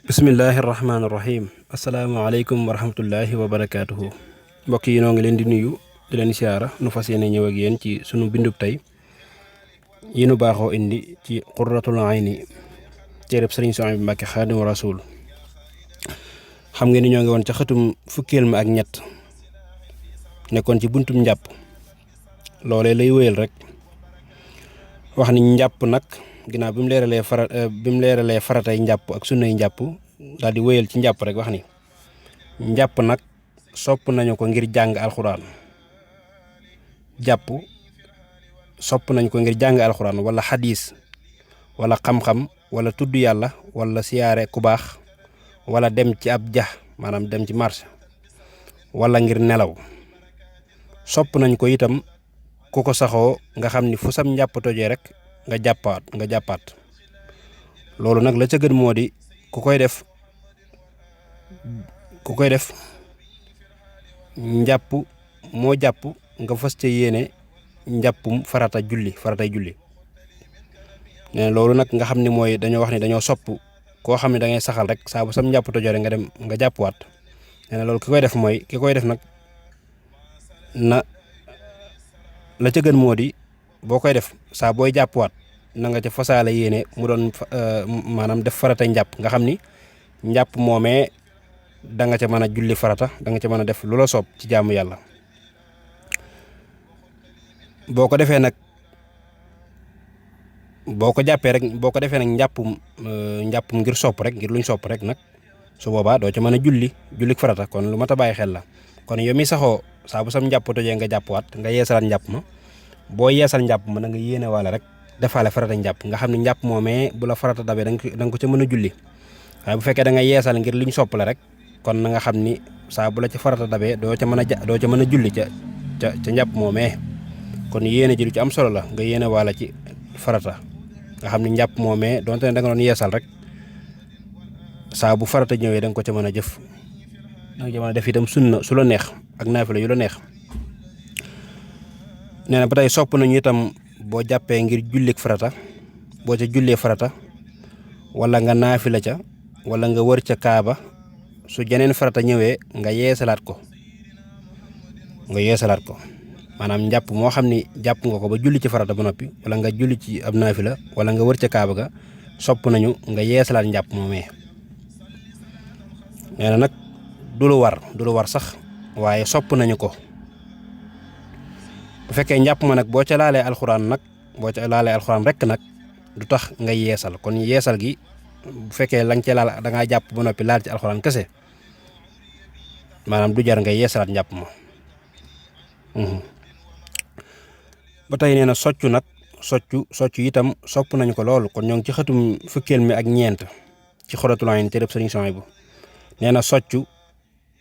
bismillahi rahmaani rahim asalaamaaleykum wa rahmatullahi wa barakaatuhu mbokk yi noo ngi leen di nuyu di leen siyaara nu fas yéene ñëw ak yéen ci sunu bindub tey yi nu baaxoo indi ci qurratul ayni téereb sëriñ Suhaybu Mbàkke Xaadimu Rasuul xam ngeen ni ñoo ngi woon ca xëtum fukkeel ma ak ñett nekkoon ci buntum njàpp loolee lay wéyal rek wax ni njàpp nag ginnaaw bi mu leeralee faratay njàpp ak sunnay njàpp daal di wéyal ci njàpp rek wax ni njàpp nag sopp nañu ko ngir jàng alxuraan sopp nañu ko ngir jàng alxuraan wala xadiis wala xam-xam wala tudd yàlla wala siyaare ku baax wala dem ci ab jax maanaam dem ci marché wala ngir nelaw sopp nañ ko itam ku ko saxoo nga xam ni fu sam njàpp tojee rek nga jàppaat loolu nag la ca gën moo di ku koy def njàpp moo jàpp nga fas ca yéene njàppum faratay julli nee na loolu nag nga xam ni mooy dañoo wax ni dañoo sopp koo xam ne da ngay saxal rek saa bu sam njàpp tojoo rek nga dem nga jàppuwaat nee na loolu ki koy def nag na la ca gën moo di boo koy def saa booy jàppuwaat na nga ca fasaale yéene mu doon maanaam def farata njàpp nga xam ni njàpp moomee da nga ca mën a julli farata da nga ca mën a def lu la soob ci jaamu yàlla boo ko defee nag boo ko defee nag njàppum ngir sopp rek ngir luñ sopp rek nag su boobaa doo ca mën a julli farata kon lu mat a bàyyi xel la kon yow mi saxoo saa bu sam njàpp tojee nga jàppuwaat nga yeesalaat njàpp ma boo yeesal njàpp ma na nga yéene waale rek defaale farata njàpp nga xam ne njàpp moomee bu la farata dabee da nga ko ca mën a julli waaye bu fekkee da nga yeesal ngir luñ sopp la rek kon na nga xam ni saa bu la ci farata dabee doo ca mën a julli ca njàpp moomee kon yéene ji lu ci am solo la nga yéene waale ci farata nga xam ni njàpp moomee donte ne da nga doon yeesal rek saa bu farata ñëwee da nga ko ca mën a jëf da nga ca mën a def itam sunna su la neex ak naafila yu la neex nee na ba tey sopp nañu itam boo jàppee ngir jullik farata boo ca jullee farata wala nga naafila ca wala nga wër ca kaaba su jeneen farata ñëwee nga yeesalaat ko maanaam njàpp moo xam ni jàpp nga ko ba julli ci farata ba noppi wala nga julli ci ab naafila wala nga wër ca kaaba ga sopp nañu nga yeesalaat njàpp moomee nee na nag du lu war sax waaye sopp nañu ko bu fekkee njàpp ma nag boo ca laalee alxuraan rek nag du tax nga yeesal kon yeesal gi bu fekkee la nga ca laal da ngaa jàpp ba noppi laal ci alxuraan kese maanaam du jar nga yeesalaat njàpp ma ba tey nee na soccu itam sopp nañu ko loolu kon ñoo ngi ci xëtum fukkeel mi ak ñeent ci Qurratul Ayni téereb sëriñ Suhaybu nee na soccu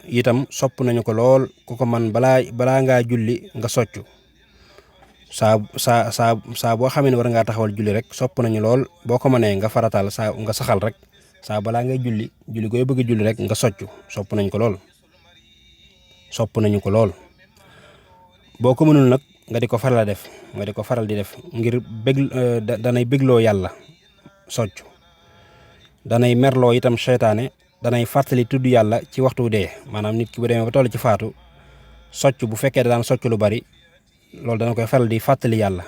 itam sopp nañu ko lool ku ko man balaa ngaa julli nga soccu saa boo xamee ne war ngaa taxawal julli rek sopp nañu lool boo ko mënee nga farataal saa nga saxal rek saa balaa ngay julli gooy bëgg julli rek nga soccu sopp nañ ko lool boo ko mënul nag nga di ko faral di def ngir danay bégloo yàlla soccu danay merloo itam seytaane danay fàttali tudd yàlla ci waxtu dee maanaam nit ki bu demee ba toll ci faatu socc bu fekkee da daan socc lu bari loolu dana koy faral di fàttali yàlla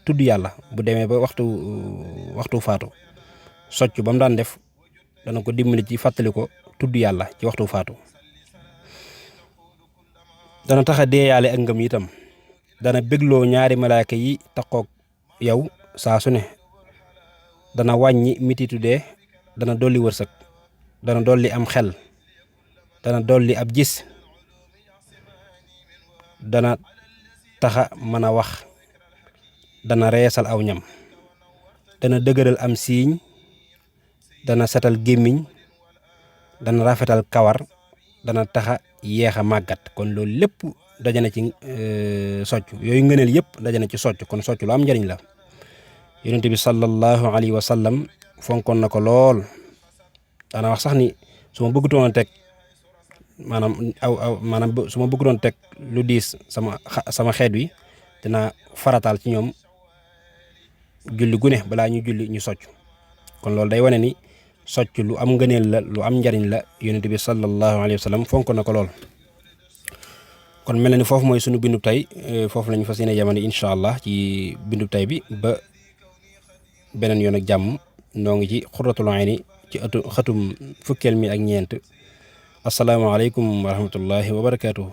tudd yàlla bu demee ba waxtu faatu socc ba mu daan def dana ko dimbali ci fàttali ko tudd yàlla ci waxtu faatu dana tax a deeyaale ak ngëm itam dana bégloo ñaari malaaka yi taqoog yow saa su ne dana wàññi mititu dee dana dolli wërsëg dana dolli am xel dana dolli ab gis dana taxa mën a wax dana reesal aw ñam dana dëgëral am siiñ dana setal gémmiñ dana rafetal kawar dana taxa yeex a màggat kon loolu lépp dajana ci soccu yooyu ngëneel yëpp dajana ci soccu kon soccu lu am njëriñ la yonent bi sallallahu alayhi wa sallam fonkoon na ko lool daana wax sax ni su ma bëggutoon a teg maanaam su ma bëggutoon teg lu diis sama xeet wi dina farataal ci ñoom julli gune balaa ñu julli ñu soccu kon loolu day wane ni socc lu am ngëneel la lu am njariñ la yonent bi sallallahu alayhi wa sallam fonk na ko lool. kon mel na ni foofu mooy sunu bindu tey foofu lañu fas yéene yamani incha allah ci bindu tey bi ba beneen yoon ak jàmm noo ngi ci Xurratul Ayni ci xatum fukkeel mi ak ñeent asalaamaaleykum wa rahmatullahi wa barakaatuhu.